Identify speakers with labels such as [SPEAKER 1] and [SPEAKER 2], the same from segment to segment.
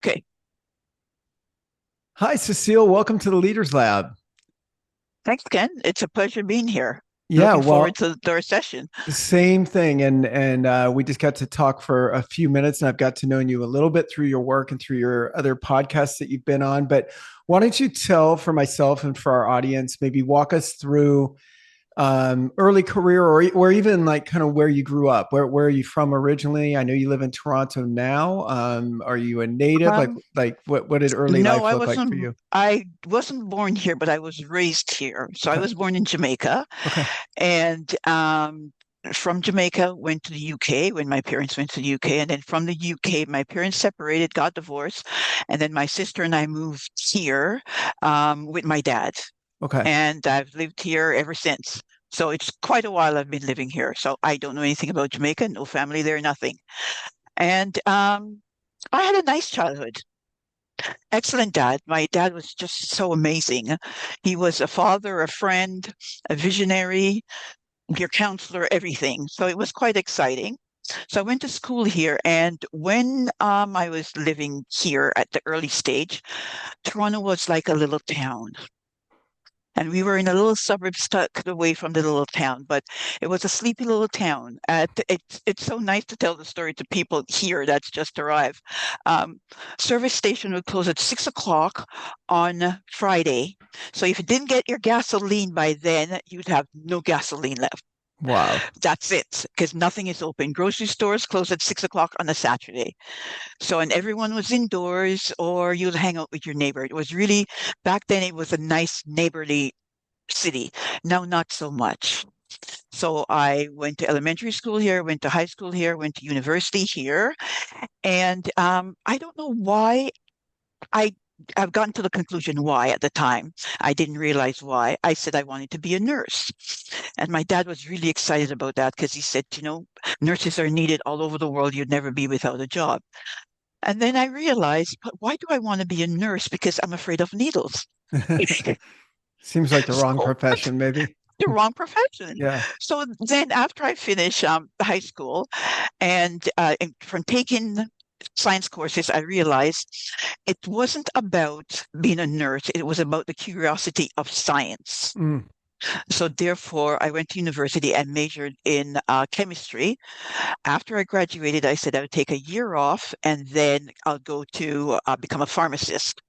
[SPEAKER 1] Okay.
[SPEAKER 2] Hi, Cecile. Welcome to the Leaders Lab.
[SPEAKER 1] Thanks, Ken. It's a pleasure being here.
[SPEAKER 2] Yeah,
[SPEAKER 1] Looking forward
[SPEAKER 2] well,
[SPEAKER 1] to our session.
[SPEAKER 2] same thing. And we just got to talk for a few minutes, and I've got to know you a little bit through your work and through your other podcasts that you've been on. But why don't you tell for myself and for our audience, maybe walk us through early career or even like kind of where you grew up. Where are you from originally? I know you live in Toronto now. Are you a native?
[SPEAKER 1] Um,
[SPEAKER 2] What did early
[SPEAKER 1] no,
[SPEAKER 2] life look like for you?
[SPEAKER 1] I wasn't born here, but I was raised here. So I
[SPEAKER 2] Okay.
[SPEAKER 1] was born in Jamaica
[SPEAKER 2] Okay.
[SPEAKER 1] and from Jamaica went to the UK when my parents went to the UK. And then from the UK, my parents separated, got divorced. And then my sister and I moved here with my dad.
[SPEAKER 2] Okay.
[SPEAKER 1] And I've lived here ever since. So it's quite a while I've been living here. So I don't know anything about Jamaica, no family there, nothing. And I had a nice childhood. Excellent dad. My dad was just so amazing. He was a father, a friend, a visionary, your counselor, everything. So it was quite exciting. So I went to school here, and when I was living here at the early stage, Toronto was like a little town. And we were in a little suburb stuck away from the little town, but it was a sleepy little town. It's so nice to tell the story to people here that's just arrived. Um, Service station would close at 6 o'clock on Friday. So if you didn't get your gasoline by then, you'd have no gasoline left.
[SPEAKER 2] Wow.
[SPEAKER 1] That's it, because nothing is open. Grocery stores close at 6 o'clock on a Saturday. So, and everyone was indoors or you'd hang out with your neighbor. It was really, back then, it was a nice neighborly city. Now, not so much. So I went to elementary school here, went to high school here, went to university here. And I don't know why I I've gotten to the conclusion why at the time. I didn't realize why. I said I wanted to be a nurse. And my dad was really excited about that because he said, nurses are needed all over the world. You'd never be without a job. And then I realized, but why do I want to be a nurse? Because I'm afraid of needles.
[SPEAKER 2] Seems like the wrong
[SPEAKER 1] So
[SPEAKER 2] profession, maybe.
[SPEAKER 1] the wrong profession.
[SPEAKER 2] Yeah.
[SPEAKER 1] So then after I finished high school and from taking science courses, I realized it wasn't about being a nerd. It was about the curiosity of science.
[SPEAKER 2] Mm.
[SPEAKER 1] So therefore, I went to university and majored in chemistry. After I graduated, I said I would take a year off and then I'll go to become a pharmacist.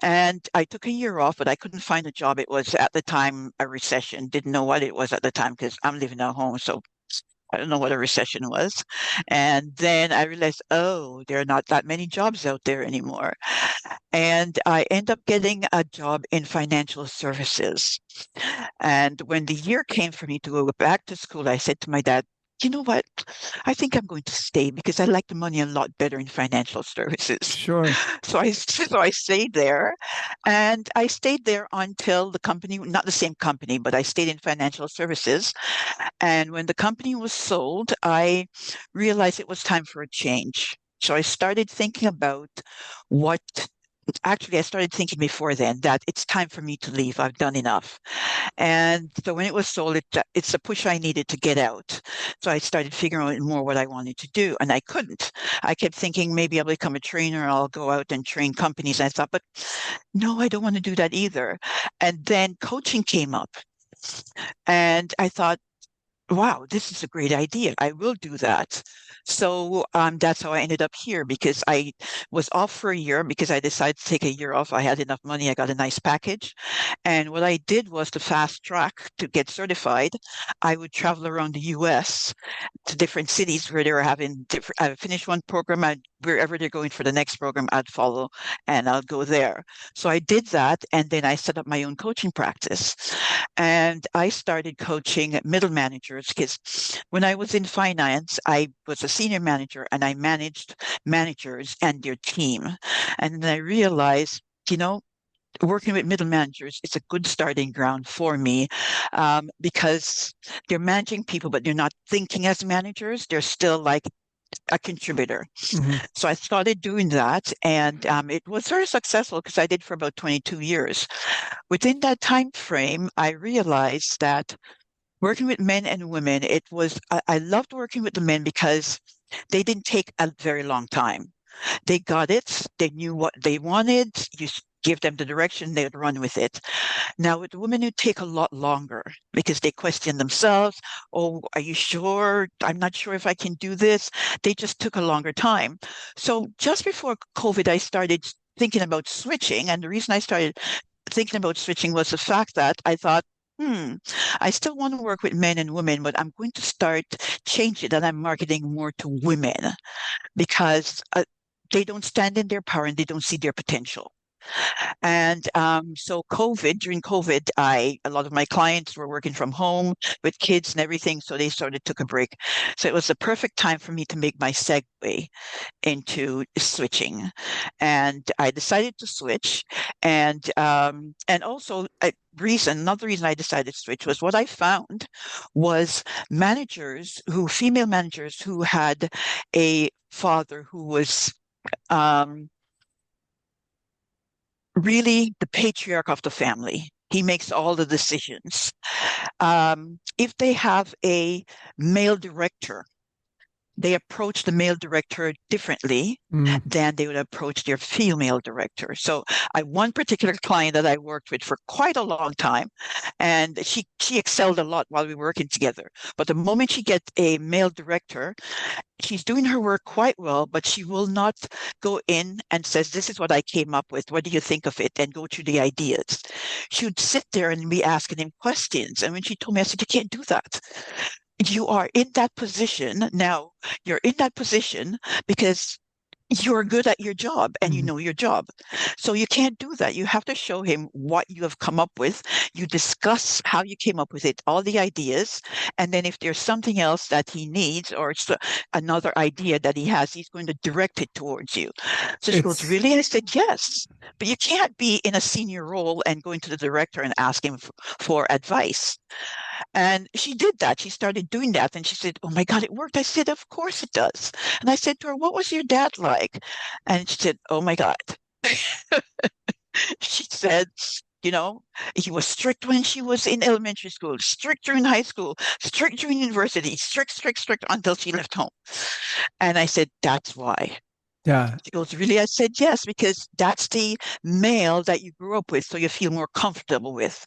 [SPEAKER 1] And I took a year off, but I couldn't find a job. It was at the time a recession. Didn't know what it was at the time because I'm living at home. So I don't know what a recession was. And then I realized, oh, there are not that many jobs out there anymore. And I end up getting a job in financial services. And when the year came for me to go back to school, I said to my dad, you know what? I think I'm going to stay because I like the money a lot better in financial services.
[SPEAKER 2] Sure.
[SPEAKER 1] So I stayed there, and I stayed there until the company, not the same company, but I stayed in financial services. And when the company was sold, I realized it was time for a change. So I started thinking about what actually I started thinking before then that it's time for me to leave. I've done enough. And so when it was sold, it's a push I needed to get out. So I started figuring out more what I wanted to do, and I couldn't. I kept thinking maybe I'll become a trainer, I'll go out and train companies. I thought, but no, I don't want to do that either. And then coaching came up, and I thought, wow, this is a great idea. I will do that. So that's how I ended up here because I was off for a year because I decided to take a year off. I had enough money. I got a nice package. And what I did was to fast track to get certified. I would travel around the US to different cities where they were having different, I finished one program, wherever they're going for the next program, I'd follow and I'll go there. So I did that. And then I set up my own coaching practice. And I started coaching middle managers because when I was in finance, I was a senior manager and I managed managers and their team. And then I realized, you know, working with middle managers is a good starting ground for me because they're managing people, but they're not thinking as managers. They're still like a contributor.
[SPEAKER 2] Hmm.
[SPEAKER 1] So I started doing that, and it was very successful because I did for about 22 years. Within that time frame, I realized that working with men and women, I loved working with the men because they didn't take a very long time. They got it. They knew what they wanted. You give them the direction, they would run with it. Now, with women who take a lot longer because they question themselves, oh, are you sure? I'm not sure if I can do this. They just took a longer time. So just before COVID, I started thinking about switching. And the reason I started thinking about switching was the fact that I thought, I still want to work with men and women, but I'm going to start change it and I'm marketing more to women because they don't stand in their power and they don't see their potential. And so during COVID, a lot of my clients were working from home with kids and everything, so they sort of took a break. So it was the perfect time for me to make my segue into switching. And I decided to switch. And also another reason I decided to switch was what I found was female managers who had a father who was um, really the patriarch of the family. He makes all the decisions. If they have a male director, they approach the male director differently
[SPEAKER 2] Mm.
[SPEAKER 1] than they would approach their female director. So one particular client that I worked with for quite a long time, and she excelled a lot while we were working together. But the moment she gets a male director, she's doing her work quite well, but she will not go in and says, this is what I came up with. What do you think of it? And go through the ideas. She would sit there and be asking him questions. And when she told me, I said, you can't do that. You are in that position now. You're in that position because you're good at your job and you
[SPEAKER 2] Mm.
[SPEAKER 1] know your job. So you can't do that. You have to show him what you have come up with. You discuss how you came up with it, all the ideas. And then if there's something else that he needs or it's another idea that he has, he's going to direct it towards you. So she goes,
[SPEAKER 2] It's
[SPEAKER 1] really? I said, yes. But you can't be in a senior role and going to the director and ask him for advice. And she did that. She started doing that. And she said, oh my God, it worked. I said, of course it does. And I said to her, what was your dad like? And she said, oh my God. She said, you know, he was strict when she was in elementary school, strict during high school, strict during university, strict, strict, strict until she left home. And I said, that's why.
[SPEAKER 2] yeah.
[SPEAKER 1] She goes, really? I said, yes, because that's the male that you grew up with, so you feel more comfortable with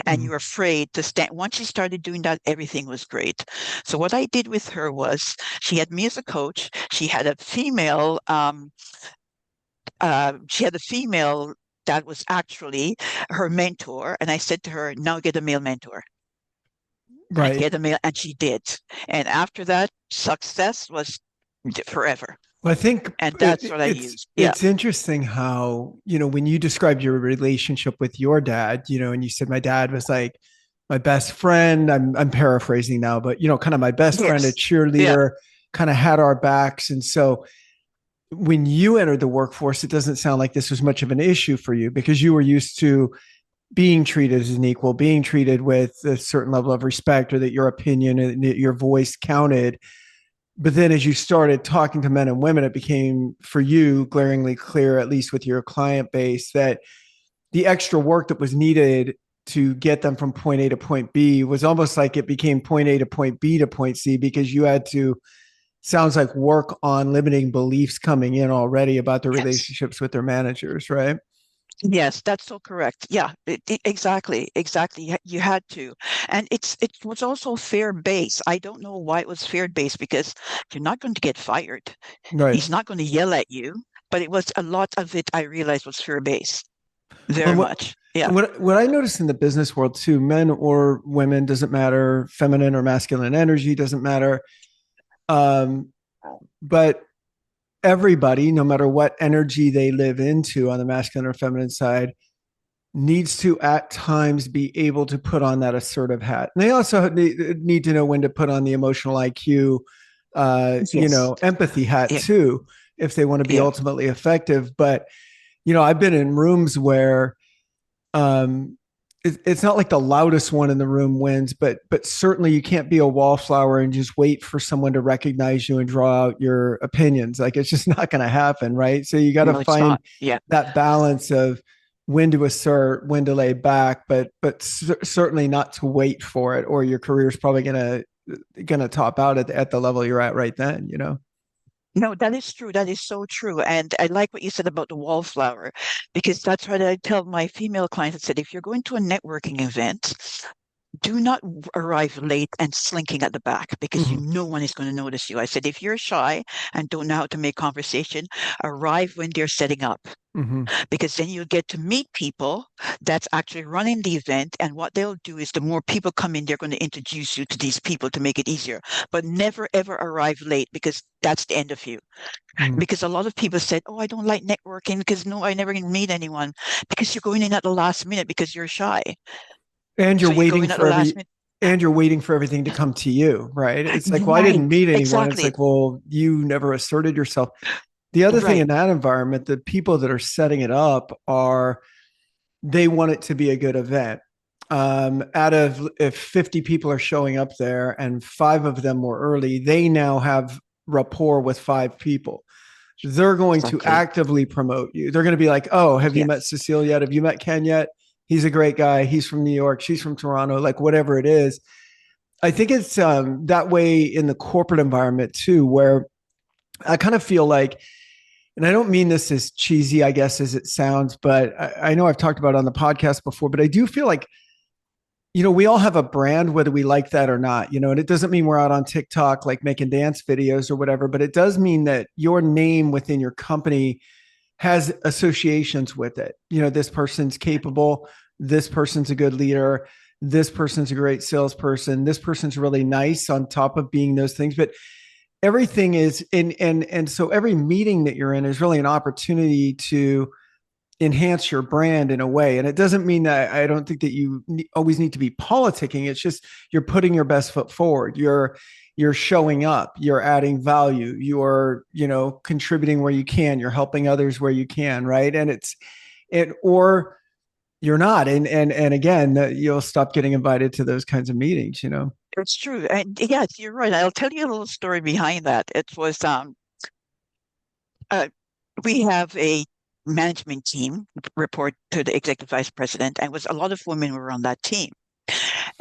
[SPEAKER 1] and
[SPEAKER 2] Mm.
[SPEAKER 1] you're afraid to stand. Once she started doing that, everything was great. So what I did with her was she had me as a coach. She had a female that was actually her mentor. And I said to her, now get a male mentor and
[SPEAKER 2] Right.
[SPEAKER 1] get a male. And she did. And after that, success was forever.
[SPEAKER 2] Well, I think
[SPEAKER 1] And that's what I
[SPEAKER 2] it's
[SPEAKER 1] used. Yeah.
[SPEAKER 2] it's interesting how, when you described your relationship with your dad, and you said my dad was like my best friend. I'm paraphrasing now, but kind of my best friend, a
[SPEAKER 1] Yes. Yeah.
[SPEAKER 2] cheerleader, kind of had our backs. And so when you entered the workforce, it doesn't sound like this was much of an issue for you because you were used to being treated as an equal, being treated with a certain level of respect, or that your opinion and your voice counted. But then as you started talking to men and women, it became for you glaringly clear, at least with your client base, that the extra work that was needed to get them from point A to point B was almost like it became point A to point B to point C, because you had to, sounds like, work on limiting beliefs coming in already about their
[SPEAKER 1] Yes.
[SPEAKER 2] relationships with their managers, right?
[SPEAKER 1] Yes, that's so correct. Yeah, exactly, exactly. You had to, and it was also fair base. I don't know why it was fair base because you're not going to get fired.
[SPEAKER 2] Right.
[SPEAKER 1] He's not going to yell at you, but it was a lot of it. I realized was fear based,
[SPEAKER 2] Well,
[SPEAKER 1] very much. Yeah.
[SPEAKER 2] what I noticed in the business world too, men or women, doesn't matter, feminine or masculine energy, doesn't matter. Um, but everybody, no matter what energy they live into on the masculine or feminine side, needs to at times be able to put on that assertive hat. And they also need to know when to put on the emotional IQ,
[SPEAKER 1] Yes.
[SPEAKER 2] empathy hat
[SPEAKER 1] Yeah.
[SPEAKER 2] too, if they want to be
[SPEAKER 1] Yeah.
[SPEAKER 2] ultimately effective. But, I've been in rooms where um, it's not like the loudest one in the room wins, but certainly you can't be a wallflower and just wait for someone to recognize you and draw out your opinions. Like, it's just not going to happen, right? So you got to
[SPEAKER 1] No, it's
[SPEAKER 2] find
[SPEAKER 1] not. Yeah.
[SPEAKER 2] that balance of when to assert, when to lay back, but certainly not to wait for it, or your career is probably gonna top out at the level you're at right then.
[SPEAKER 1] No, that is true. That is so true. And I like what you said about the wallflower, because that's what I tell my female clients. I said, if you're going to a networking event, do not arrive late and slinking at the back because
[SPEAKER 2] Hmm.
[SPEAKER 1] no one is going to notice you. I said, if you're shy and don't know how to make conversation, arrive when they're setting up
[SPEAKER 2] Hmm.
[SPEAKER 1] because then you'll get to meet people that's actually running the event. And what they'll do is the more people come in, they're going to introduce you to these people to make it easier. But never, ever arrive late because that's the end of you.
[SPEAKER 2] Hmm.
[SPEAKER 1] Because a lot of people said, oh, I don't like networking because no, I never can meet anyone because you're going in at the last minute because you're shy.
[SPEAKER 2] And you're
[SPEAKER 1] So you go
[SPEAKER 2] waiting
[SPEAKER 1] in at the
[SPEAKER 2] for
[SPEAKER 1] last minute.
[SPEAKER 2] everything to come to you, right? It's like, well, I didn't
[SPEAKER 1] Right.
[SPEAKER 2] meet anyone. It's
[SPEAKER 1] Exactly.
[SPEAKER 2] like, well, you never asserted yourself. The other thing
[SPEAKER 1] Right.
[SPEAKER 2] in that environment, the people that are setting it up are they want it to be a good event. Out of if 50 people are showing up there and five of them were early, they now have rapport with five people. They're going to
[SPEAKER 1] Exactly.
[SPEAKER 2] actively promote you. They're going to be like, oh, have you met
[SPEAKER 1] Yes.
[SPEAKER 2] Cecile yet? Have you met Ken yet? He's a great guy. He's from New York. She's from Toronto, like whatever it is. I think it's that way in the corporate environment too, where I kind of feel like, and I don't mean this as cheesy, I guess, as it sounds, but I know I've talked about it on the podcast before, but I do feel like, we all have a brand, whether we like that or not, and it doesn't mean we're out on TikTok, like making dance videos or whatever, but it does mean that your name within your company has associations with it. This person's capable, this person's a good leader, this person's a great salesperson, this person's really nice on top of being those things. But everything is and so every meeting that you're in is really an opportunity to enhance your brand in a way. And it doesn't mean that I don't think that you always need to be politicking. It's just you're putting your best foot forward. You're showing up, you're adding value, you're, contributing where you can, you're helping others where you can, right? And or you're not. And again, you'll stop getting invited to those kinds of meetings.
[SPEAKER 1] It's true. And yes, you're right. I'll tell you a little story behind that. It was uh, we have a management team report to the executive vice president, and was a lot of women were on that team.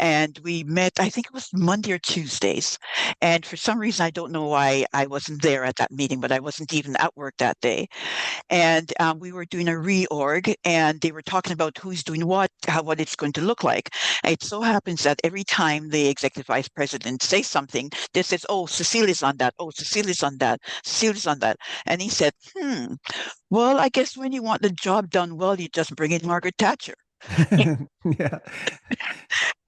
[SPEAKER 1] And we met, I think it was Monday or Tuesdays. And for some reason, I don't know why I wasn't there at that meeting, but I wasn't even at work that day. And we were doing a reorg, and they were talking about who's doing what, what it's going to look like. And it so happens that every time the executive vice president says something, they says, "Oh, Cecile is on that. Oh, Cecile is on that. Cecile is on that." And he said, well, I guess when you want the job done well, you just bring in Margaret Thatcher."
[SPEAKER 2] Yeah.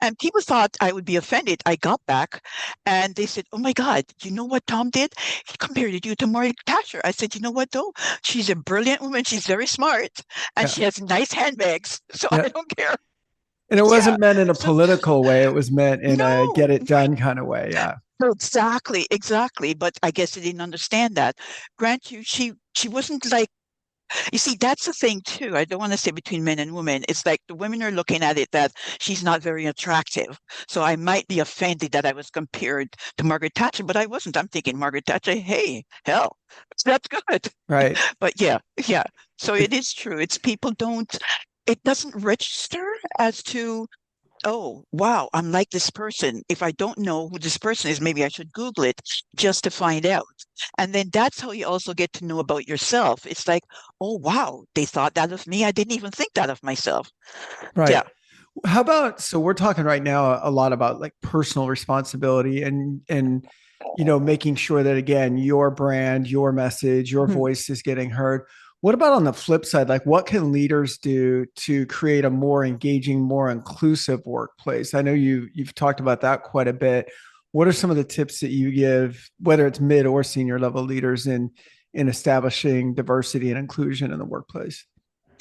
[SPEAKER 1] And people thought I would be offended. I got back and they said, "Oh my God, you know what Tom did? He compared you to Margaret Thatcher." I said, "You know what though? She's a brilliant woman. She's very smart and
[SPEAKER 2] Yeah.
[SPEAKER 1] she has nice handbags. So
[SPEAKER 2] Yeah.
[SPEAKER 1] I don't care."
[SPEAKER 2] And it
[SPEAKER 1] Yeah.
[SPEAKER 2] wasn't meant in a
[SPEAKER 1] So
[SPEAKER 2] political way. It was meant in a
[SPEAKER 1] no,
[SPEAKER 2] get it
[SPEAKER 1] right.
[SPEAKER 2] done kind of way. Yeah.
[SPEAKER 1] No, exactly, exactly. But I guess they didn't understand that. Grant you, she wasn't like, you see, that's the thing too. I don't want to say between men and women. It's like the women are looking at it that she's not very attractive. So I might be offended that I was compared to Margaret Thatcher, but I wasn't. I'm thinking Margaret Thatcher, hey, hell, that's good.
[SPEAKER 2] Right.
[SPEAKER 1] But yeah, yeah. So
[SPEAKER 2] It,
[SPEAKER 1] it is true. It's people don't, it doesn't register as to, oh, wow, I'm like this person. If I don't know who this person is, maybe I should Google it just to find out. And then that's how you also get to know about yourself. It's like, oh, wow, they thought that of me. I didn't even think that of myself.
[SPEAKER 2] right.
[SPEAKER 1] Yeah.
[SPEAKER 2] How about, so we're talking right now a lot about like personal responsibility and making sure that again your brand, your message, your
[SPEAKER 1] Mhm.
[SPEAKER 2] voice is getting heard. What about on the flip side? Like what can leaders do to create a more engaging, more inclusive workplace? I know you've talked about that quite a bit. What are some of the tips that you give, whether it's mid or senior level leaders in establishing diversity and inclusion in the workplace?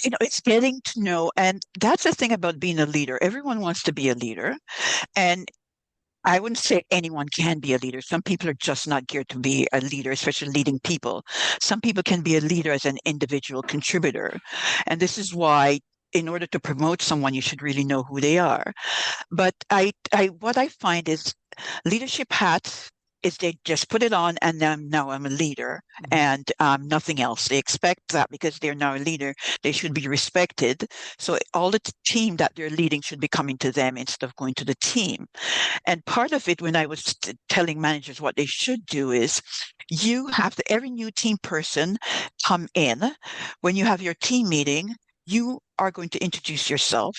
[SPEAKER 1] It's getting to know, and that's the thing about being a leader. Everyone wants to be a leader, and I wouldn't say anyone can be a leader. Some people are just not geared to be a leader, especially leading people. Some people can be a leader as an individual contributor. And this is why, in order to promote someone, you should really know who they are. But what I find is leadership hats. is they just put it on and then now I'm a leader
[SPEAKER 2] Mhm.
[SPEAKER 1] and nothing else. They expect that because they're now a leader, they should be respected. So all the team that they're leading should be coming to them instead of going to the team. And part of it, when I was telling managers what they should do is you have to, every new team person come in. When you have your team meeting, you are going to introduce yourself.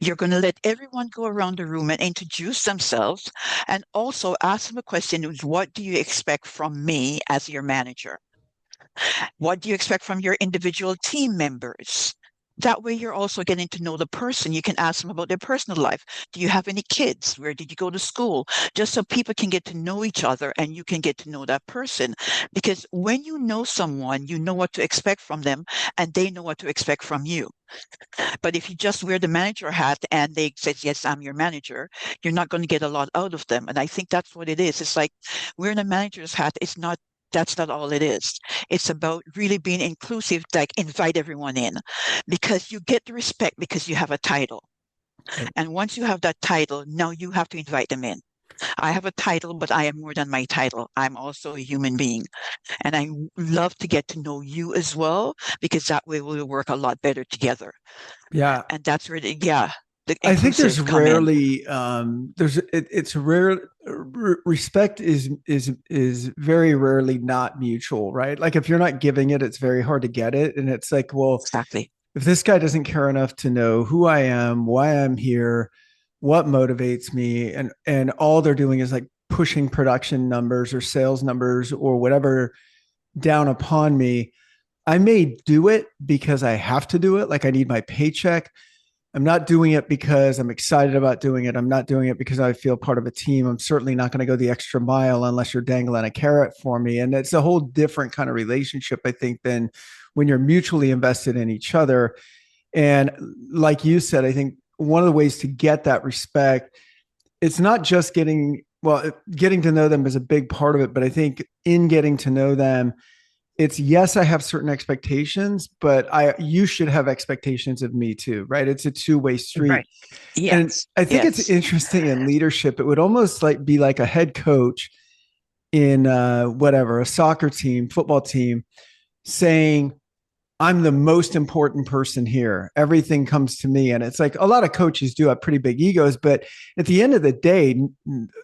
[SPEAKER 1] You're going to let everyone go around the room and introduce themselves and also ask them a question is what do you expect from me as your manager? What do you expect from your individual team members? That way, you're also getting to know the person. You can ask them about their personal life. Do you have any kids? Where did you go to school? Just so people can get to know each other and you can get to know that person. Because when you know someone, you know what to expect from them and they know what to expect from you. But if you just wear the manager hat and they say, yes, I'm your manager, you're not going to get a lot out of them. And I think that's what it is. It's like wearing a manager's hat. That's not all it is. It's about really being inclusive, like invite everyone in because you get the respect because you have a title.
[SPEAKER 2] Right.
[SPEAKER 1] And once you have that title, now you have to invite them in. I have a title, but I am more than my title. I'm also a human being. And I love to get to know you as well, because that way we'll work a lot better together.
[SPEAKER 2] Yeah.
[SPEAKER 1] And that's where the
[SPEAKER 2] I think there's
[SPEAKER 1] inclusive come in.
[SPEAKER 2] rarely it's rare respect is very rarely not mutual, right? Like if you're not giving it, it's very hard to get it. And it's like, well,
[SPEAKER 1] Exactly.
[SPEAKER 2] if this guy doesn't care enough to know who I am, why I'm here, what motivates me, and all they're doing is like pushing production numbers or sales numbers or whatever down upon me, I may do it because I have to do it. Like I need my paycheck. I'm not doing it because I'm excited about doing it. I'm not doing it because I feel part of a team. I'm certainly not going to go the extra mile unless you're dangling a carrot for me. And it's a whole different kind of relationship, I think, than when you're mutually invested in each other. And like you said, I think one of the ways to get that respect, it's not just getting to know them is a big part of it. But I think in getting to know them, it's yes, I have certain expectations, but you should have expectations of me too, right? It's a two-way street.
[SPEAKER 1] Right.
[SPEAKER 2] And
[SPEAKER 1] Yes.
[SPEAKER 2] I think it's
[SPEAKER 1] Yes.
[SPEAKER 2] interesting in leadership. It would almost like be like a head coach in whatever, a soccer team, football team, saying, I'm the most important person here. Everything comes to me. And it's like a lot of coaches do have pretty big egos, but at the end of the day,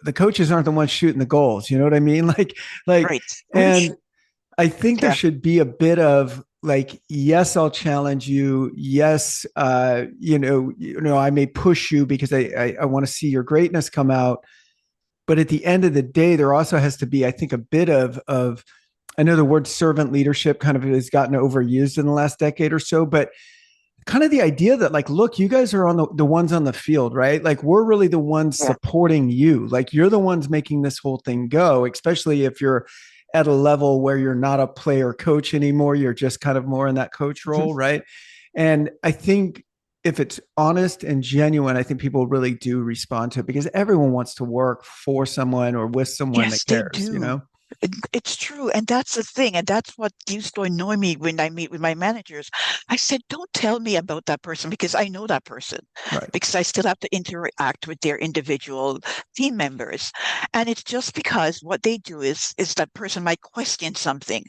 [SPEAKER 2] the coaches aren't the ones shooting the goals. You know what I mean? Like,
[SPEAKER 1] Right.
[SPEAKER 2] and I think there
[SPEAKER 1] Yeah.
[SPEAKER 2] should be a bit of like, yes, I'll challenge you. Yes, I may push you because I want to see your greatness come out. But at the end of the day, there also has to be, I think, a bit of I know the word servant leadership kind of has gotten overused in the last decade or so, but kind of the idea that like, look, you guys are on the ones on the field, right? Like we're really the ones
[SPEAKER 1] Yeah.
[SPEAKER 2] supporting you. Like you're the ones making this whole thing go, especially if you're at a level where you're not a player coach anymore. You're just kind of more in that coach
[SPEAKER 1] Mhm.
[SPEAKER 2] role, right? And I think if it's honest and genuine, I think people really do respond to it because everyone wants to work for someone or with someone that
[SPEAKER 1] Yes, they
[SPEAKER 2] cares, you
[SPEAKER 1] do.
[SPEAKER 2] know?
[SPEAKER 1] It's true. And that's the thing. And that's what used to annoy me when I meet with my managers. I said, don't tell me about that person because I know that person,
[SPEAKER 2] Right.
[SPEAKER 1] because I still have to interact with their individual team members. And it's just because what they do is that person might question something.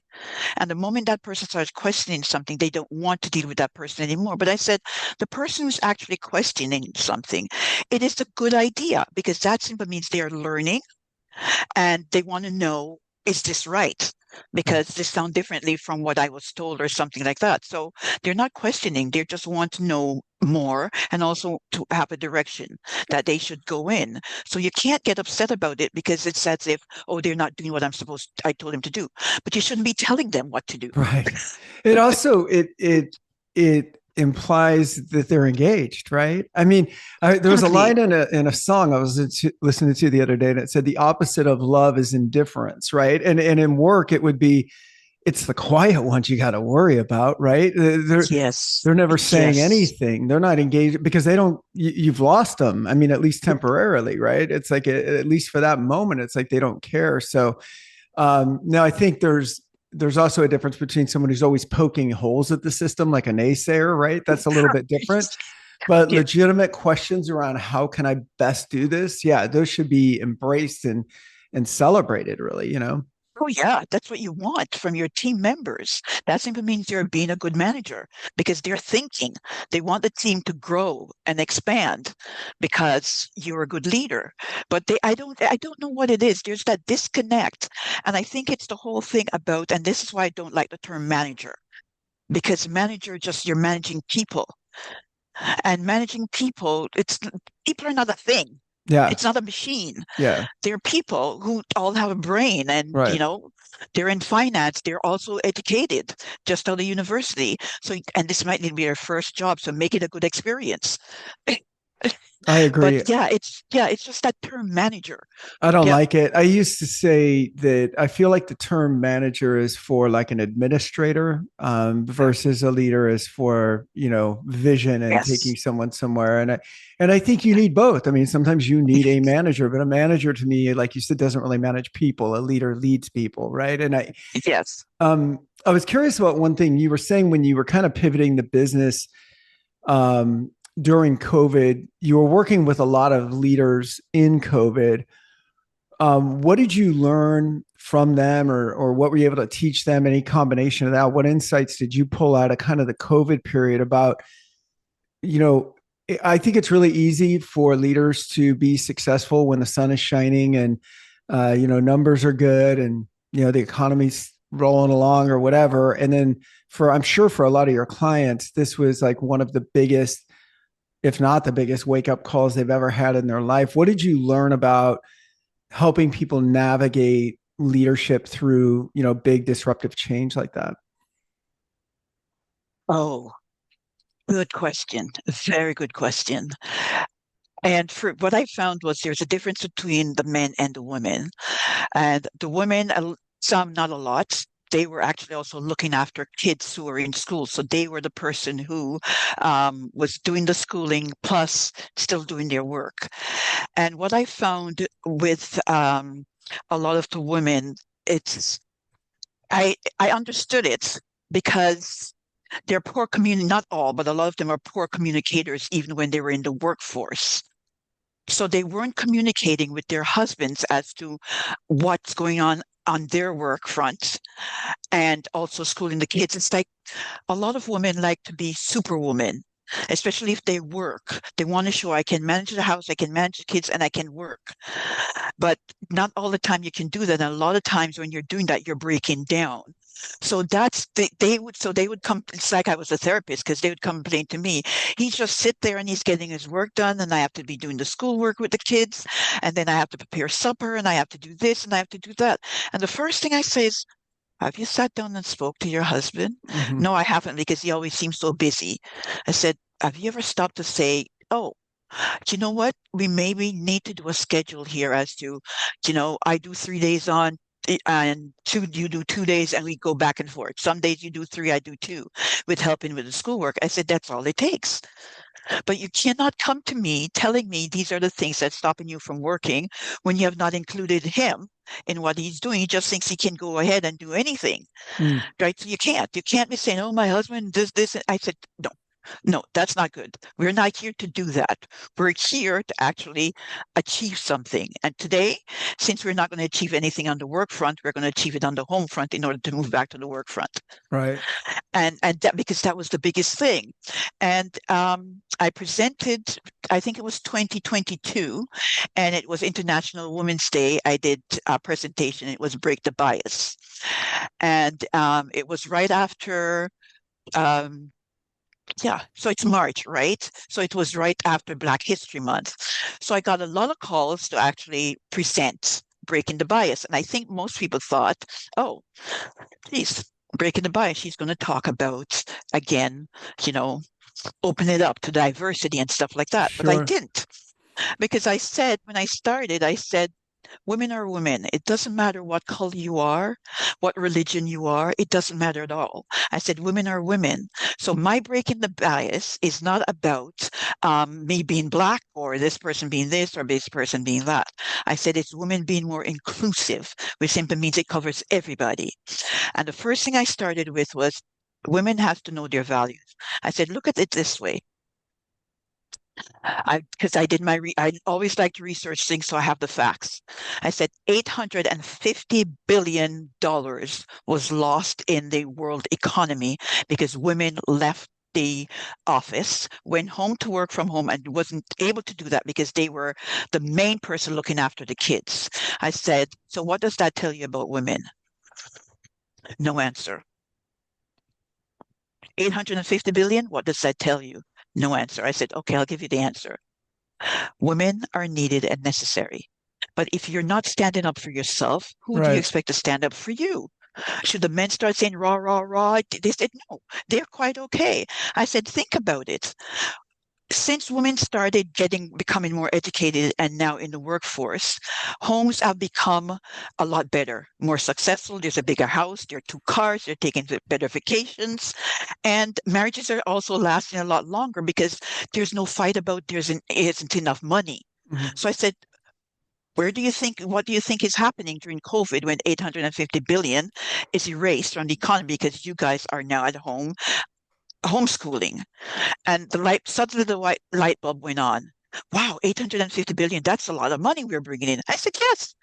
[SPEAKER 1] And the moment that person starts questioning something, they don't want to deal with that person anymore. But I said, the person who's actually questioning something, it is a good idea because that simply means they are learning and they want to know, is this right?
[SPEAKER 2] Right.
[SPEAKER 1] Because this sounds differently from what I was told or something like that. So they're not questioning, they just want to know more and also to have a direction that they should go in. So you can't get upset about it because it's as if, oh, they're not doing what I told them to do. But you shouldn't be telling them what to do.
[SPEAKER 2] Right. It also it implies that they're engaged, right? I mean, there was a
[SPEAKER 1] Exactly.
[SPEAKER 2] line in a song I was listening to the other day, and it said the opposite of love is indifference, right? And in work, it would be it's the quiet ones you got to worry about, right?
[SPEAKER 1] Yes.
[SPEAKER 2] They're never saying
[SPEAKER 1] Yes.
[SPEAKER 2] anything. They're not engaged because they don't. You've lost them. I mean, at least temporarily, right? It's like at least for that moment, it's like they don't care. So now I think there's also a difference between someone who's always poking holes at the system, like a naysayer, right? That's a little bit different. But
[SPEAKER 1] Yes.
[SPEAKER 2] legitimate questions around how can I best do this? Yeah, those should be embraced. And and celebrated, really, you know?
[SPEAKER 1] Oh, yeah, that's what you want from your team members. That simply means you're being a good manager because they're thinking. They want the team to grow and expand because you're a good leader. But I don't know what it is. There's that disconnect. And I think it's the whole thing about, and this is why I don't like the term manager, because manager just you're managing people. And managing people, it's people are not a thing.
[SPEAKER 2] Yeah.
[SPEAKER 1] It's not a machine.
[SPEAKER 2] Yeah.
[SPEAKER 1] They're people who all have a brain and,
[SPEAKER 2] Right.
[SPEAKER 1] they're in finance. They're also educated just out of university. So, and this might be their first job. So make it a good experience.
[SPEAKER 2] I
[SPEAKER 1] But
[SPEAKER 2] agree.
[SPEAKER 1] it's just that term manager.
[SPEAKER 2] I don't
[SPEAKER 1] Yeah.
[SPEAKER 2] like it. I used to say that I feel like the term manager is for like an administrator, versus a leader is for, you know, vision and taking
[SPEAKER 1] Yes.
[SPEAKER 2] someone somewhere. And I think you need both. I mean, sometimes you need a manager, but a manager to me, like you said, doesn't really manage people. A leader leads people, right?
[SPEAKER 1] Yes.
[SPEAKER 2] I was curious about one thing you were saying when you were kind of pivoting the business, um, during COVID. You were working with a lot of leaders in COVID. What did you learn from them, or what were you able to teach them? Any combination of that? What insights did you pull out of kind of the COVID period about, you know, I think it's really easy for leaders to be successful when the sun is shining and, you know, numbers are good and, you know, the economy's rolling along or whatever. And then I'm sure for a lot of your clients, this was like one of the biggest, if not the biggest wake up calls they've ever had in their life. What did you learn about helping people navigate leadership through, you know, big disruptive change like that?
[SPEAKER 1] Oh, good question. Very good question. And for what I found was there's a difference between the men and the women. And the women, some, not a lot, they were actually also looking after kids who were in school. So they were the person who was doing the schooling plus still doing their work. And what I found with a lot of the women, it's I understood it because they're poor not all, but a lot of them are poor communicators even when they were in the workforce. So they weren't communicating with their husbands as to what's going on their work front and also schooling the kids. It's like a lot of women like to be superwoman, especially if they work. They want to show I can manage the house, I can manage the kids, and I can work. But not all the time you can do that. And a lot of times when you're doing that, you're breaking down. So they would come. It's like I was a therapist because they would complain to me. He just sit there and he's getting his work done, and I have to be doing the schoolwork with the kids, and then I have to prepare supper, and I have to do this, and I have to do that. And the first thing I say is, have you sat down and spoke to your husband?
[SPEAKER 2] Mm-hmm.
[SPEAKER 1] No, I haven't because he always seems so busy. I said, have you ever stopped to say, oh, do you know what? We maybe need to do a schedule here as to, I do 3 days on and you do 2 days and we go back and forth. Some days you do three, I do two with helping with the schoolwork. I said, that's all it takes. But you cannot come to me telling me these are the things that's stopping you from working when you have not included him in what he's doing. He just thinks he can go ahead and do anything,
[SPEAKER 2] Mm.
[SPEAKER 1] right? So you can't. You can't be saying, "Oh, my husband does this." I said, "No, no, that's not good. We're not here to do that. We're here to actually achieve something. And today, since we're not going to achieve anything on the work front, we're going to achieve it on the home front in order to move back to the work front."
[SPEAKER 2] Right.
[SPEAKER 1] And that because that was the biggest thing. And I presented, I think it was 2022, and it was International Women's Day. I did a presentation. It was Break the Bias, and it was right after. Um, yeah, so it's March, right? So it was right after Black History Month. So I got a lot of calls to actually present Breaking the Bias. And I think most people thought, oh, geez, Breaking the Bias, she's going to talk about, again, you know, open it up to diversity and stuff like that. But I
[SPEAKER 2] Sure.
[SPEAKER 1] didn't because I said, when I started, I said, women are women. It doesn't matter what color you are, what religion you are. It doesn't matter at all. I said, women are women. So my breaking the bias is not about me being black or this person being this or this person being that. I said it's women being more inclusive, which simply means it covers everybody. And the first thing I started with was women have to know their values. I said, look at it this way. Because I did I always like to research things, so I have the facts. I said $850 billion was lost in the world economy because women left the office, went home to work from home, and wasn't able to do that because they were the main person looking after the kids. I said, so what does that tell you about women? No answer. 850 billion? What does that tell you? No answer. I said, okay, I'll give you the answer. Women are needed and necessary. But if you're not standing up for yourself, who do you
[SPEAKER 2] Right.
[SPEAKER 1] expect to stand up for you? Should the men start saying rah, rah, rah? They said, no, they're quite okay. I said, think about it. Since women started becoming more educated and now in the workforce, homes have become a lot better, more successful. There's a bigger house, there are two cars, they're taking better vacations, and marriages are also lasting a lot longer because there's no fight about isn't enough money.
[SPEAKER 2] Mhm.
[SPEAKER 1] So I said, what do you think is happening during COVID when 850 billion is erased from the economy because you guys are now at home homeschooling? And suddenly the white light bulb went on. Wow, 850 billion, that's a lot of money we're bringing in. I said, yes,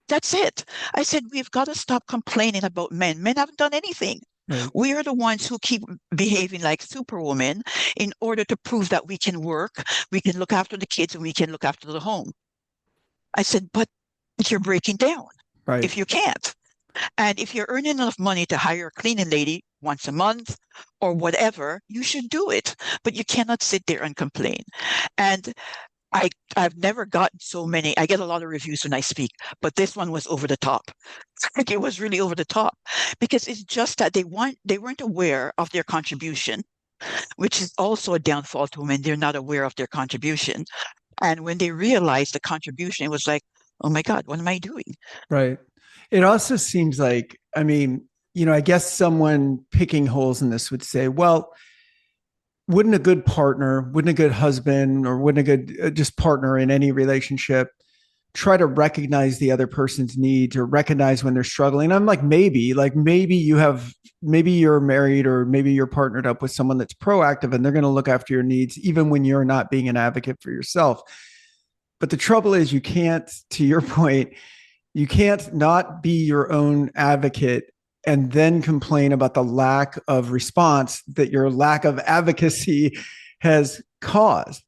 [SPEAKER 1] that's it. I said, we've got to stop complaining about men. Men haven't done anything.
[SPEAKER 2] Right.
[SPEAKER 1] We are the ones who keep behaving like superwomen in order to prove that we can work, we can look after the kids, and we can look after the home. I said, but you're breaking down
[SPEAKER 2] Right.
[SPEAKER 1] if you can't. And if you're earning enough money to hire a cleaning lady once a month or whatever, you should do it. But you cannot sit there and complain. And I I've never gotten so many. I get a lot of reviews when I speak, but this one was over the top. Like it was really over the top because it's just that they weren't aware of their contribution, which is also a downfall to women. They're not aware of their contribution. And when they realized the contribution, it was like, oh my God, what am I doing?
[SPEAKER 2] Right. It also seems like, I mean, I guess someone picking holes in this would say, well, wouldn't a good partner, wouldn't a good husband, or wouldn't a good just partner in any relationship try to recognize the other person's needs or recognize when they're struggling? I'm like maybe maybe you're married or maybe you're partnered up with someone that's proactive and they're going to look after your needs even when you're not being an advocate for yourself. But the trouble is, you can't, to your point, you can't not be your own advocate and then complain about the lack of response that your lack of advocacy has caused.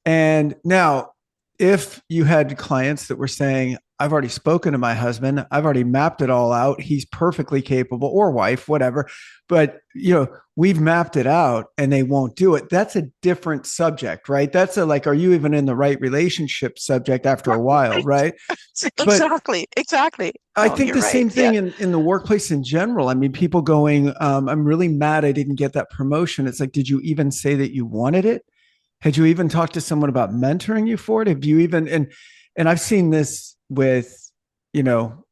[SPEAKER 2] And now, if you had clients that were saying, I've already spoken to my husband, I've already mapped it all out, he's perfectly capable, or wife, whatever, but we've mapped it out and they won't do it. That's a different subject, right? That's a like, are you even in the right relationship subject after a while,
[SPEAKER 1] Right.
[SPEAKER 2] right? But
[SPEAKER 1] Exactly. Exactly.
[SPEAKER 2] I
[SPEAKER 1] No,
[SPEAKER 2] think
[SPEAKER 1] you're
[SPEAKER 2] the
[SPEAKER 1] right.
[SPEAKER 2] same
[SPEAKER 1] Yeah.
[SPEAKER 2] thing in the workplace in general. I mean, people going, I'm really mad I didn't get that promotion. It's like, did you even say that you wanted it? Had you even talked to someone about mentoring you for it? Have you even and I've seen this with, you know,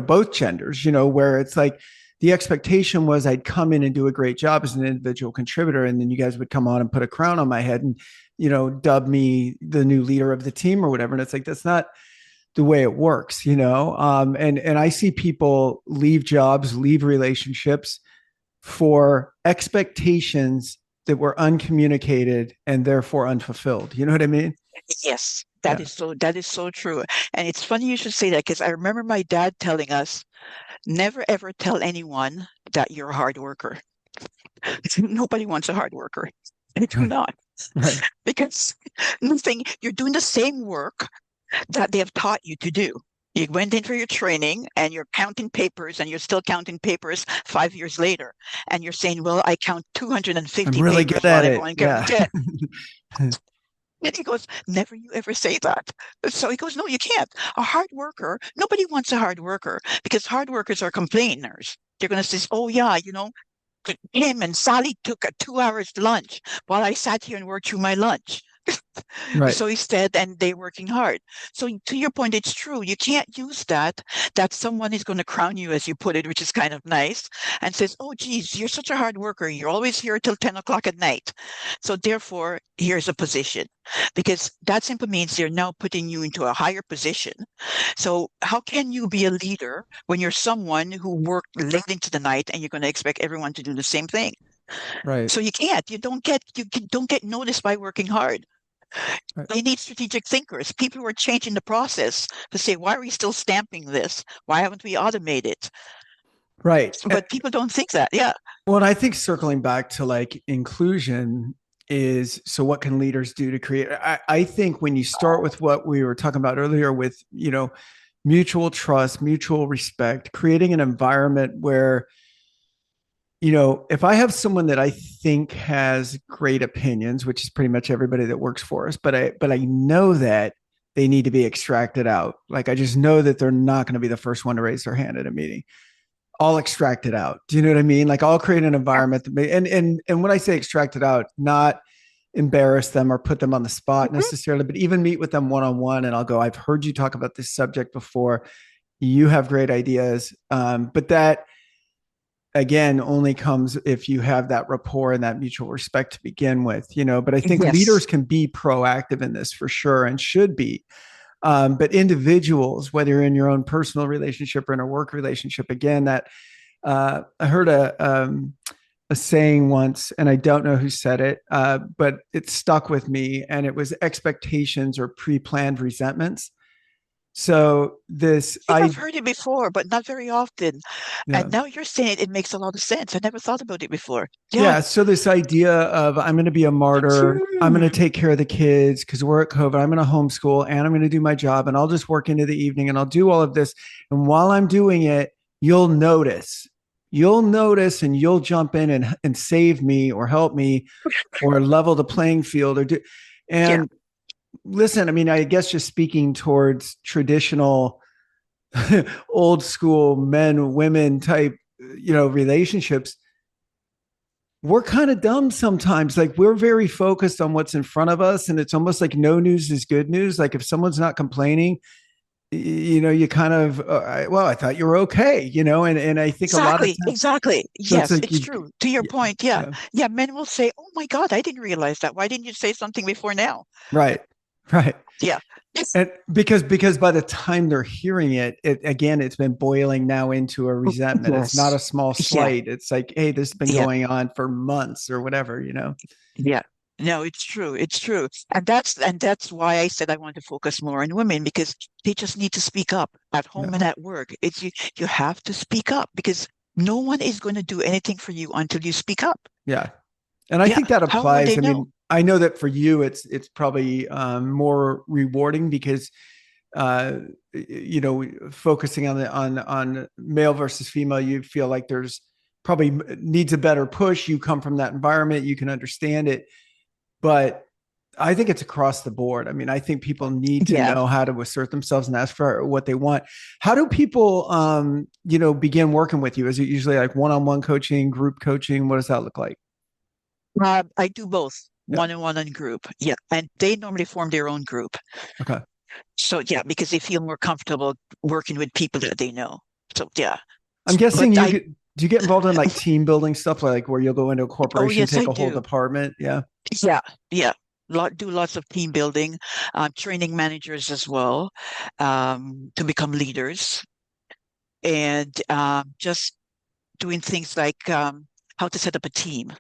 [SPEAKER 2] both genders, where it's like the expectation was I'd come in and do a great job as an individual contributor, and then you guys would come on and put a crown on my head and, dub me the new leader of the team or whatever. And it's like that's not the way it works, and I see people leave jobs, leave relationships for expectations that were uncommunicated and therefore unfulfilled. You know what I mean?
[SPEAKER 1] Yes.
[SPEAKER 2] Yeah.
[SPEAKER 1] That is so true. And it's funny you should say that because I remember my dad telling us, never ever tell anyone that you're a hard worker. Nobody wants a hard worker. They do
[SPEAKER 2] Right.
[SPEAKER 1] not.
[SPEAKER 2] Right.
[SPEAKER 1] Because nothing, you're doing the same work that they have taught you to do. You went in for your training and you're counting papers and you're still counting papers 5 years later. And you're saying, well, I count
[SPEAKER 2] I'm
[SPEAKER 1] 250
[SPEAKER 2] really good
[SPEAKER 1] papers while
[SPEAKER 2] at it.
[SPEAKER 1] everyone counts
[SPEAKER 2] Yeah.
[SPEAKER 1] 10. And he goes, never you ever say that. So he goes, no, you can't. A hard worker, nobody wants a hard worker because hard workers are complainers. They're going to say, oh, yeah, him and Sally took a 2 hours lunch while I sat here and worked through my lunch.
[SPEAKER 2] Right.
[SPEAKER 1] So instead, and they're working hard. So to your point, it's true. You can't use that someone is going to crown you, as you put it, which is kind of nice, and says, oh, geez, you're such a hard worker. You're always here till 10 o'clock at night. So therefore, here's a position. Because that simply means they're now putting you into a higher position. So how can you be a leader when you're someone who worked late into the night and you're going to expect everyone to do the same thing?
[SPEAKER 2] Right.
[SPEAKER 1] So you can't. You don't get noticed by working hard.
[SPEAKER 2] Right.
[SPEAKER 1] They need strategic thinkers, people who are changing the process to say, why are we still stamping this? Why haven't we automated?
[SPEAKER 2] Right.
[SPEAKER 1] But people don't think that. Yeah.
[SPEAKER 2] Well, and I think circling back to like inclusion is, so what can leaders do to create? I think when you start with what we were talking about earlier with, mutual trust, mutual respect, creating an environment where, if I have someone that I think has great opinions, which is pretty much everybody that works for us, but I know that they need to be extracted out. Like I just know that they're not going to be the first one to raise their hand at a meeting. I'll extract it out. Do you know what I mean? Like I'll create an environment that and when I say extract it out, not embarrass them or put them on the spot
[SPEAKER 1] Mhm.
[SPEAKER 2] necessarily, but even meet with them one on one, and I'll go, I've heard you talk about this subject before. You have great ideas, but that again only comes if you have that rapport and that mutual respect to begin with. But I think
[SPEAKER 1] Yes.
[SPEAKER 2] leaders can be proactive in this for sure and should be. But individuals, whether you're in your own personal relationship or in a work relationship, again, that I heard a saying once, and I don't know who said it, but it stuck with me, and it was expectations or pre-planned resentments. So this,
[SPEAKER 1] I think I've heard it before, but not very often.
[SPEAKER 2] yeah,
[SPEAKER 1] And now you're saying it makes a lot of sense. I never thought about it before. Yeah.
[SPEAKER 2] yeah. So this idea of I'm going to be a martyr, I'm going to
[SPEAKER 1] Hmm.
[SPEAKER 2] take care of the kids because we're at COVID, I'm going to homeschool, and I'm going to do my job, and I'll just work into the evening, and I'll do all of this. And while I'm doing it, you'll notice. You'll notice and you'll jump in and save me or help me or level the playing field or do.
[SPEAKER 1] Yeah.
[SPEAKER 2] And listen, I mean, I guess just speaking towards traditional old school men women type relationships, we're kind of dumb sometimes. Like we're very focused on what's in front of us, and it's almost like no news is good news. Like if someone's not complaining, you kind of well, I thought you were okay, and I think a lot of
[SPEAKER 1] Exactly.
[SPEAKER 2] times,
[SPEAKER 1] Exactly.
[SPEAKER 2] so it's
[SPEAKER 1] Yes,
[SPEAKER 2] like
[SPEAKER 1] it's
[SPEAKER 2] you
[SPEAKER 1] true. To your
[SPEAKER 2] yeah,
[SPEAKER 1] point. Yeah.
[SPEAKER 2] yeah.
[SPEAKER 1] Yeah. Men will say, "Oh my God, I didn't realize that. Why didn't you say something before now?"
[SPEAKER 2] Right, right.
[SPEAKER 1] Yeah. Yes.
[SPEAKER 2] And because by the time they're hearing it again, it's been boiling now into a resentment. It's not a
[SPEAKER 1] Yes.
[SPEAKER 2] small
[SPEAKER 1] Yeah.
[SPEAKER 2] slight. It's like, hey, this has been
[SPEAKER 1] Yeah.
[SPEAKER 2] going on for months or whatever.
[SPEAKER 1] Yeah. No, it's true. It's true. And that's why I said I want to focus more on women because they just need to speak up at home
[SPEAKER 2] Yeah,
[SPEAKER 1] and at work. It's you have to speak up because no one is going to do anything for you until you speap up.
[SPEAKER 2] yeah. And I
[SPEAKER 1] Yeah.
[SPEAKER 2] think that
[SPEAKER 1] How will
[SPEAKER 2] applies.
[SPEAKER 1] they
[SPEAKER 2] I
[SPEAKER 1] know?
[SPEAKER 2] mean, I know that for you, it's probably more rewarding because uh, focusing on on male versus female, you feel like there's probably needs a better push. You come from that environment, you can understand it, but I think it's across the board. I mean, I think people need to
[SPEAKER 1] Yeah.
[SPEAKER 2] know how to assert themselves and ask for what they want. How do people, begin working with you? Is it usually like one-on-one coaching, group coaching? What does that look like?
[SPEAKER 1] I do both,
[SPEAKER 2] Yeah.
[SPEAKER 1] one-on-one and group. Yeah. And they normally form their own group.
[SPEAKER 2] Okay.
[SPEAKER 1] So yeah, because they feel more comfortable working with people that they know. So yeah.
[SPEAKER 2] I'm guessing
[SPEAKER 1] But
[SPEAKER 2] you
[SPEAKER 1] I,
[SPEAKER 2] get, do you get involved in like team building stuff like where you'll go into a
[SPEAKER 1] oh
[SPEAKER 2] corporation,
[SPEAKER 1] yes, I
[SPEAKER 2] take a whole
[SPEAKER 1] do.
[SPEAKER 2] department? Yeah.
[SPEAKER 1] Yeah, yeah. Do lots of team building, training managers as well, to become leaders, and just doing things like how to set up a team,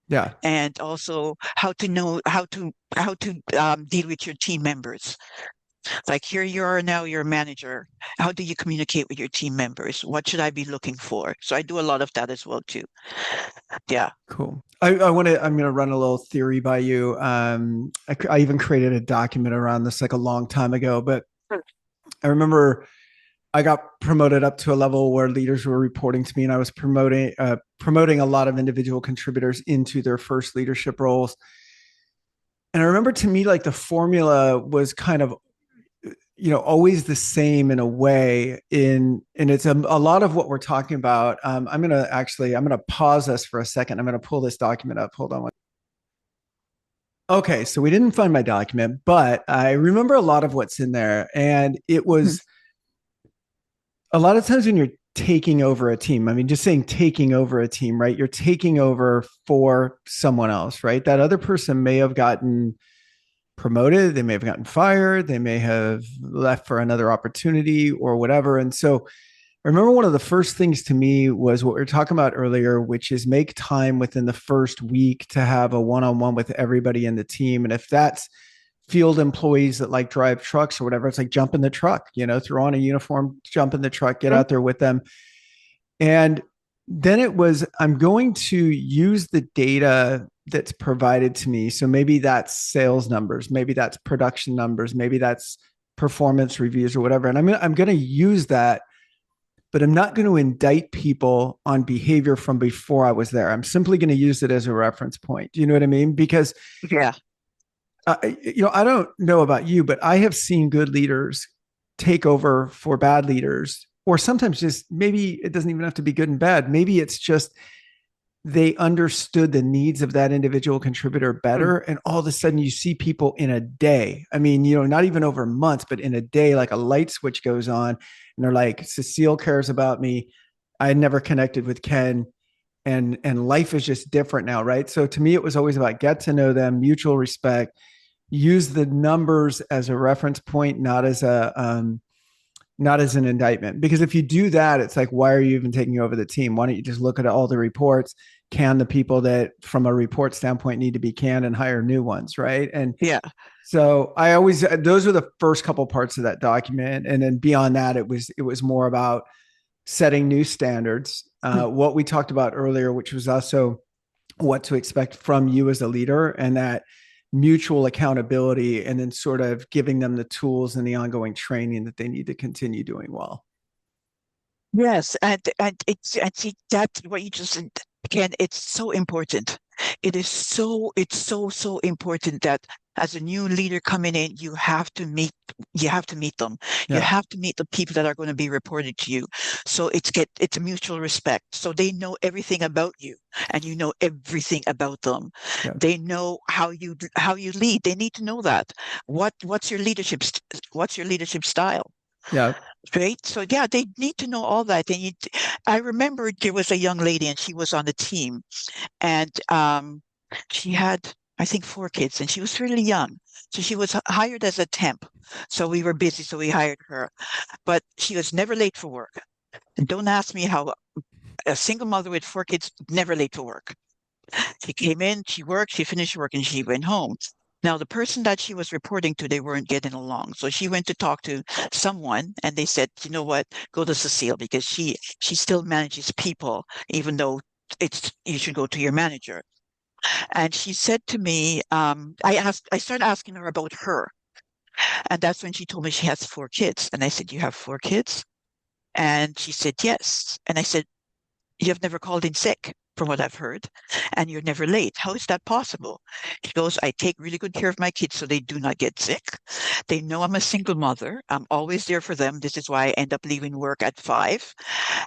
[SPEAKER 2] Yeah.
[SPEAKER 1] and also how to know how to deal with your team members. Like here you are now, you're a manager. How do you communicate with your team members? What should I be looking for? So I do a lot of that as well too. Yeah.
[SPEAKER 2] Cool. I'm going to run a little theory by you. I even created a document around this like a long time ago, but I remember I got promoted up to a level where leaders were reporting to me, and I was promoting a lot of individual contributors into their first leadership roles. And I remember to me, like the formula was kind of always the same in a way and it's a lot of what we're talking about. I'm gonna pause us for a second. I'm gonna pull this document up. Hold on. Okay, so we didn't find my document, but I remember a lot of what's in there, and it
[SPEAKER 1] Mhm.
[SPEAKER 2] was a lot of times when you're taking over a team. I mean, just saying taking over a team, right? You're taking over for someone else, right? That other person may have gotten promoted, they may have gotten fired, they may have left for another opportunity or whatever. And so I remember one of the first things to me was what we were talking about earlier, which is make time within the first week to have a one-on-one with everybody in the team. And if that's field employees that like drive trucks or whatever. It's like jump in the truck, throw on a uniform, jump in the truck, get out there with them. And then it was, I'm going to use the data that's provided to me. So maybe that's sales numbers, maybe that's production numbers, maybe that's performance reviews or whatever. And I'm going to use that, but I'm not going to indict people on behavior from before I was there. I'm simply going to use it as a reference point. Do you know what I mean? Because
[SPEAKER 1] Yeah.
[SPEAKER 2] I don't know about you, but I have seen good leaders take over for bad leaders, or sometimes just maybe it doesn't even have to be good and bad. Maybe it's just they understood the needs of that individual contributor
[SPEAKER 1] Mm.
[SPEAKER 2] better. And all of a sudden you see people in a day. I mean, not even over months, but in a day, like a light switch goes on and they're like, Cecile cares about me. I had never connected with Ken. And life is just different now, right? So to me, it was always about get to know them, mutual respect, use the numbers as a reference point, not as an indictment. Because if you do that, it's like, why are you even taking over the team? Why don't you just look at all the reports, can the people that from a report standpoint need to be canned and hire new ones, right? And
[SPEAKER 1] Yeah.
[SPEAKER 2] so I always, those are the first couple parts of that document. And then beyond that, it was more about setting new standards.
[SPEAKER 1] Mm.
[SPEAKER 2] What we talked about earlier, which was also what to expect from you as a leader, and that mutual accountability, and then sort of giving them the tools and the ongoing training that they need to continue doing well.
[SPEAKER 1] Yes, and and see that what you just said again, it's so important. It's so important that as a new leader coming in, you have to meet them. You
[SPEAKER 2] Yeah.
[SPEAKER 1] have to meet the people that are going to be reported to you. So it's a mutual respect. So they know everything about you and you know everything about them.
[SPEAKER 2] Yeah.
[SPEAKER 1] They know how you lead. They need to know that. What's your leadership style?
[SPEAKER 2] Yeah.
[SPEAKER 1] Right. So yeah, they need to know all that. I remember there was a young lady and she was on the team and she had, I think, 4 kids and she was really young. So she was hired as a temp. So we were busy, so we hired her. But she was never late for work. And don't ask me how a single mother with 4 kids never late for work. She came in, she worked, she finished work, and she went home. Now, the person that she was reporting to, they weren't getting along. So she went to talk to someone, and they said, "You know what? Go to Cecile because she still manages people, even though it's you should go to your manager." And she said to me, I started asking her about her, and that's when she told me she has 4 kids. And I said, "You have 4 kids?" And she said, "Yes." And I said, "You have never called in sick, from what I've heard, and you're never late. How is that possible?" She goes, "I take really good care of my kids so they do not get sick. They know I'm a single mother. I'm always there for them. This is why I end up leaving work at 5.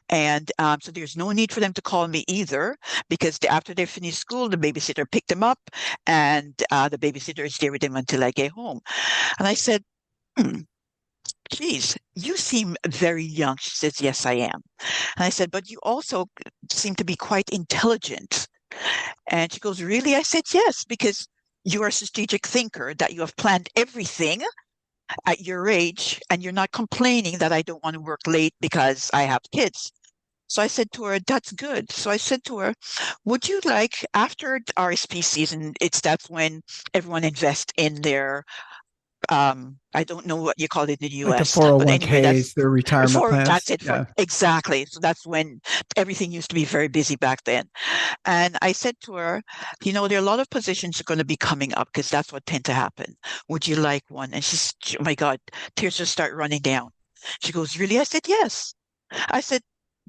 [SPEAKER 1] And so there's no need for them to call me either, because after they finish school, the babysitter picked them up, and the babysitter is there with them until I get home." And I said, "Hmm, geez, you seem very young." She says, "Yes, I am." And I said, "But you also seem to be quite intelligent." And she goes, "Really?" I said, "Yes, because you're a strategic thinker, that you have planned everything at your age, and you're not complaining that I don't want to work late because I have kids." So I said to her, "That's good." So I said to her, "Would you like, after RSP season, that's when everyone invests in their I don't know what you call it in the
[SPEAKER 2] Like the
[SPEAKER 1] US, but anyway,
[SPEAKER 2] 401ks, their retirement
[SPEAKER 1] that's
[SPEAKER 2] plans.
[SPEAKER 1] it for
[SPEAKER 2] Yeah.
[SPEAKER 1] exactly. So that's when everything used to be very busy back then. And I said to her, there are a lot of positions are going to be coming up because that's what tend to happen. Would you like one?" And oh my God, tears just start running down. She goes, "Really?" I said, "Yes." I said,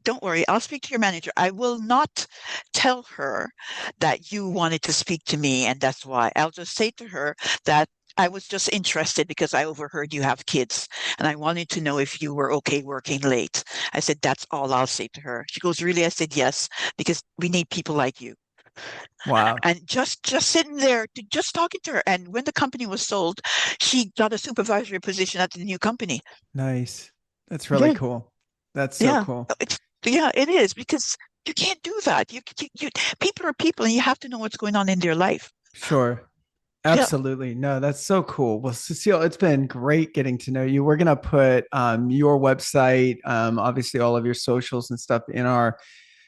[SPEAKER 1] "Don't worry, I'll speak to your manager. I will not tell her that you wanted to speak to me, and that's why. I'll just say to her that I was just interested because I overheard you have kids, and I wanted to know if you were okay working late." I said, "That's all I'll say to her." She goes, "Really?" I said, "Yes, because we need people like you."
[SPEAKER 2] Wow.
[SPEAKER 1] And just sitting there, just talking to her. And when the company was sold, she got a supervisory position at the new company.
[SPEAKER 2] Nice. That's really
[SPEAKER 1] Yeah.
[SPEAKER 2] cool. That's so
[SPEAKER 1] Yeah,
[SPEAKER 2] cool.
[SPEAKER 1] yeah, it is because you can't do that. People are people, and you have to know what's going on in their life.
[SPEAKER 2] Sure.
[SPEAKER 1] Yeah.
[SPEAKER 2] Absolutely. No, that's so cool. Well, Cecile, it's been great getting to know you. We're going to put your website, obviously all of your socials and stuff in our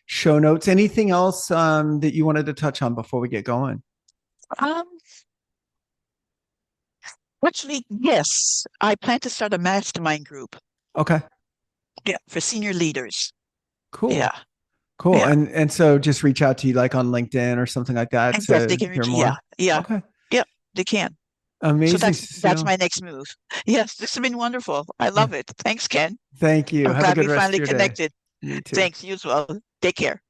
[SPEAKER 2] show notes. Anything else that you wanted to touch on before we get going?
[SPEAKER 1] Um, Actually, yes, I plan to start a mastermind group.
[SPEAKER 2] Okay,
[SPEAKER 1] Yeah, for senior leaders. Yeah,
[SPEAKER 2] cool. Cool.
[SPEAKER 1] yeah.
[SPEAKER 2] And so just reach out to you like on LinkedIn or something like that
[SPEAKER 1] And yes, they
[SPEAKER 2] to
[SPEAKER 1] can
[SPEAKER 2] hear
[SPEAKER 1] reach. Yeah,
[SPEAKER 2] more.
[SPEAKER 1] yeah,
[SPEAKER 2] Okay.
[SPEAKER 1] yeah. They can. So
[SPEAKER 2] Amazing,
[SPEAKER 1] that's
[SPEAKER 2] Cecile.
[SPEAKER 1] my next move. Yes, this has been wonderful. I
[SPEAKER 2] Yeah.
[SPEAKER 1] love it. Thanks, Ken.
[SPEAKER 2] Thank you.
[SPEAKER 1] I'm
[SPEAKER 2] Have a
[SPEAKER 1] glad
[SPEAKER 2] good
[SPEAKER 1] we
[SPEAKER 2] rest of
[SPEAKER 1] finally
[SPEAKER 2] your day.
[SPEAKER 1] connected.
[SPEAKER 2] You too.
[SPEAKER 1] Thanks. You as well. Take care.